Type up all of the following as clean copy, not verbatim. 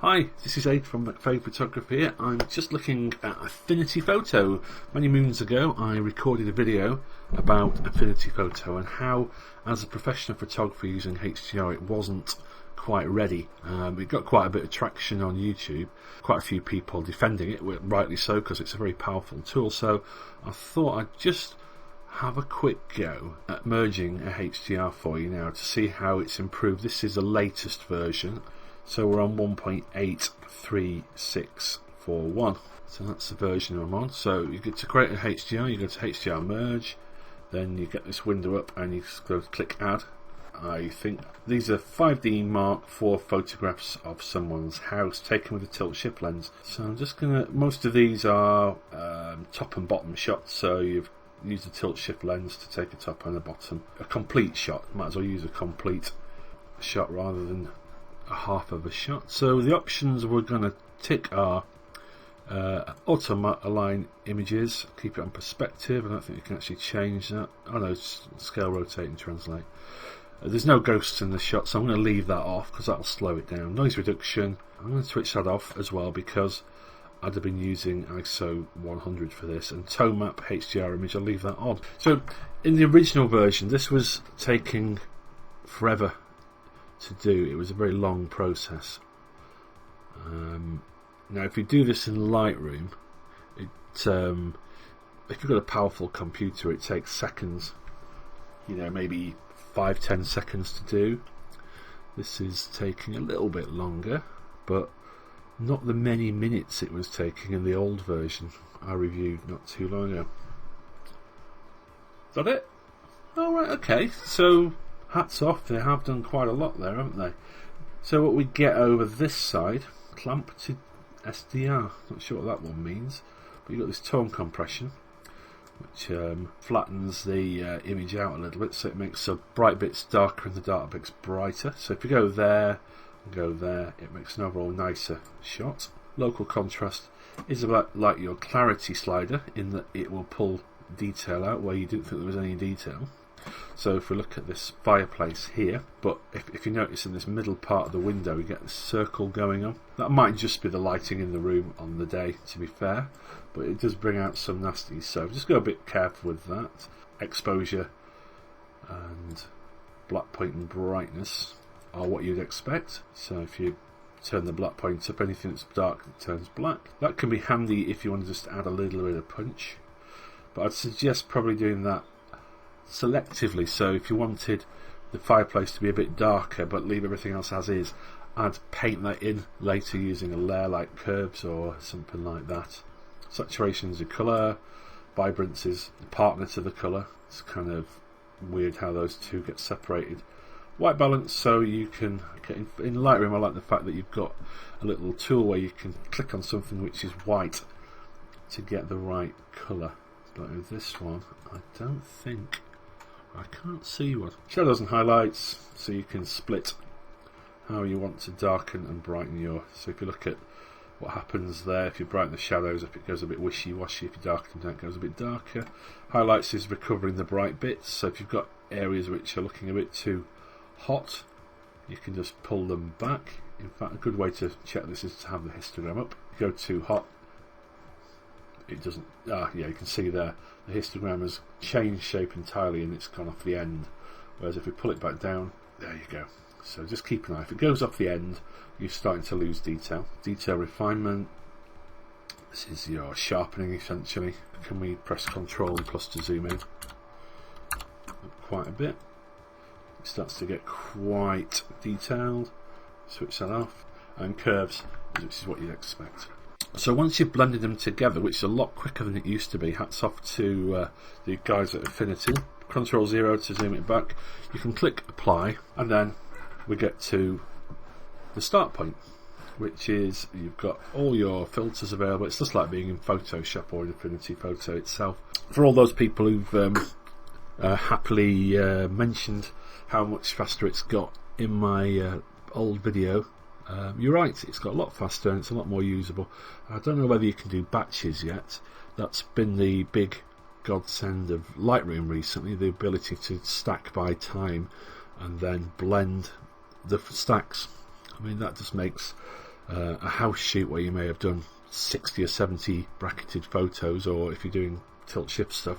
Hi, this is Aid from McFay Photography. I'm just looking at Affinity Photo. Many moons ago I recorded a video about Affinity Photo and how, as a professional photographer using HDR, it wasn't quite ready. It got quite a bit of traction on YouTube, quite a few people defending it, rightly so, because it's a very powerful tool. So I thought I'd just have a quick go at merging a HDR for you now to see how it's improved. This is the latest version. So we're on 1.83641. So that's the version I'm on. So you get to create a HDR, you go to HDR merge, then you get this window up and you just go to click add. I think these are 5D Mark IV photographs of someone's house taken with a tilt shift lens. So I'm just gonna, most of these are top and bottom shots, so you've used a tilt shift lens to take a top and a bottom. A complete shot, might as well use a complete shot rather than a half of a shot. So the options we're going to tick are auto align images, keep it on perspective. I don't think you can actually change that. Oh no, scale, rotate and translate. There's no ghosts in the shot, so I'm going to leave that off because that'll slow it down. Noise reduction, I'm going to switch that off as well because I'd have been using ISO 100 for this. And tone map HDR image, I'll leave that on. So in the original version this was taking forever to do. It was a very long process. Now if you do this in Lightroom, if you've got a powerful computer, it takes seconds, maybe 5-10 seconds to do. This is taking a little bit longer, but not the many minutes it was taking in the old version I reviewed not too long ago. Is that it? Alright, okay, so hats off, they have done quite a lot there, haven't they? So what we get over this side, clamp to SDR, not sure what that one means, but you've got this tone compression which flattens the image out a little bit, so it makes the bright bits darker and the dark bits brighter. So if you go there and go there, it makes an overall nicer shot. Local contrast is about like your clarity slider, in that it will pull detail out where you didn't think there was any detail. So if we look at this fireplace here, but if you notice in this middle part of the window you get this circle going on. That might just be the lighting in the room on the day, to be fair, but it does bring out some nasties, so just go a bit careful with that. Exposure and black point and brightness are what you'd expect. So if you turn the black point up, anything that's dark it turns black. That can be handy if you want to just add a little bit of punch, but I'd suggest probably doing that selectively. So if you wanted the fireplace to be a bit darker but leave everything else as is, I'd paint that in later using a layer like curves or something like that. Saturation is a colour, vibrance is the partner to the colour. It's kind of weird how those two get separated. White balance, so you can get in Lightroom. I like the fact that you've got a little tool where you can click on something which is white to get the right colour, but with this one I don't think, I can't see one. Shadows and highlights, so you can split how you want to darken and brighten your. So if you look at what happens there, if you brighten the shadows up it goes a bit wishy-washy, if you darken them down it goes a bit darker. Highlights is recovering the bright bits, so if you've got areas which are looking a bit too hot you can just pull them back. In fact, a good way to check this is to have the histogram up. If you go too hot, it doesn't, yeah, you can see there the histogram has changed shape entirely and it's gone off the end, whereas if we pull it back down, there you go. So just keep an eye, if it goes off the end you're starting to lose detail. Detail refinement, this is your sharpening essentially. Can we press Ctrl and plus to zoom in? Quite a bit. It starts to get quite detailed. Switch that off. And curves, which is what you'd expect. So once you've blended them together, which is a lot quicker than it used to be, hats off to the guys at Afinity. Ctrl 0 to zoom it back. You can click apply and then we get to the start point, which is you've got all your filters available. It's just like being in Photoshop or in Affinity Photo itself. For all those people who've happily mentioned how much faster it's got in my old video, you're right, it's got a lot faster and it's a lot more usable. I don't know whether you can do batches yet. That's been the big godsend of Lightroom recently, the ability to stack by time and then blend the stacks. I mean, that just makes a house shoot where you may have done 60 or 70 bracketed photos, or if you're doing tilt shift stuff,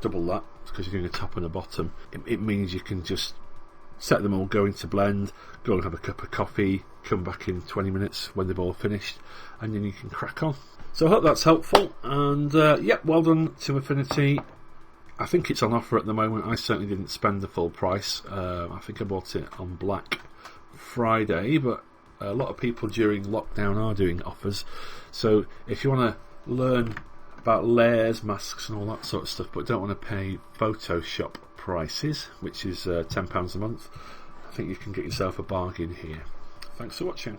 double that, because you're doing a top and a bottom. It means you can just set them all, go into blend, go and have a cup of coffee, come back in 20 minutes when they've all finished, and then you can crack on. So I hope that's helpful, and yeah, well done to Afinity. I think it's on offer at the moment. I certainly didn't spend the full price. I think I bought it on Black Friday, but a lot of people during lockdown are doing offers. So if you want to learn about layers, masks and all that sort of stuff, but don't want to pay Photoshop prices, which is £10 a month, I think you can get yourself a bargain here. Thanks for watching.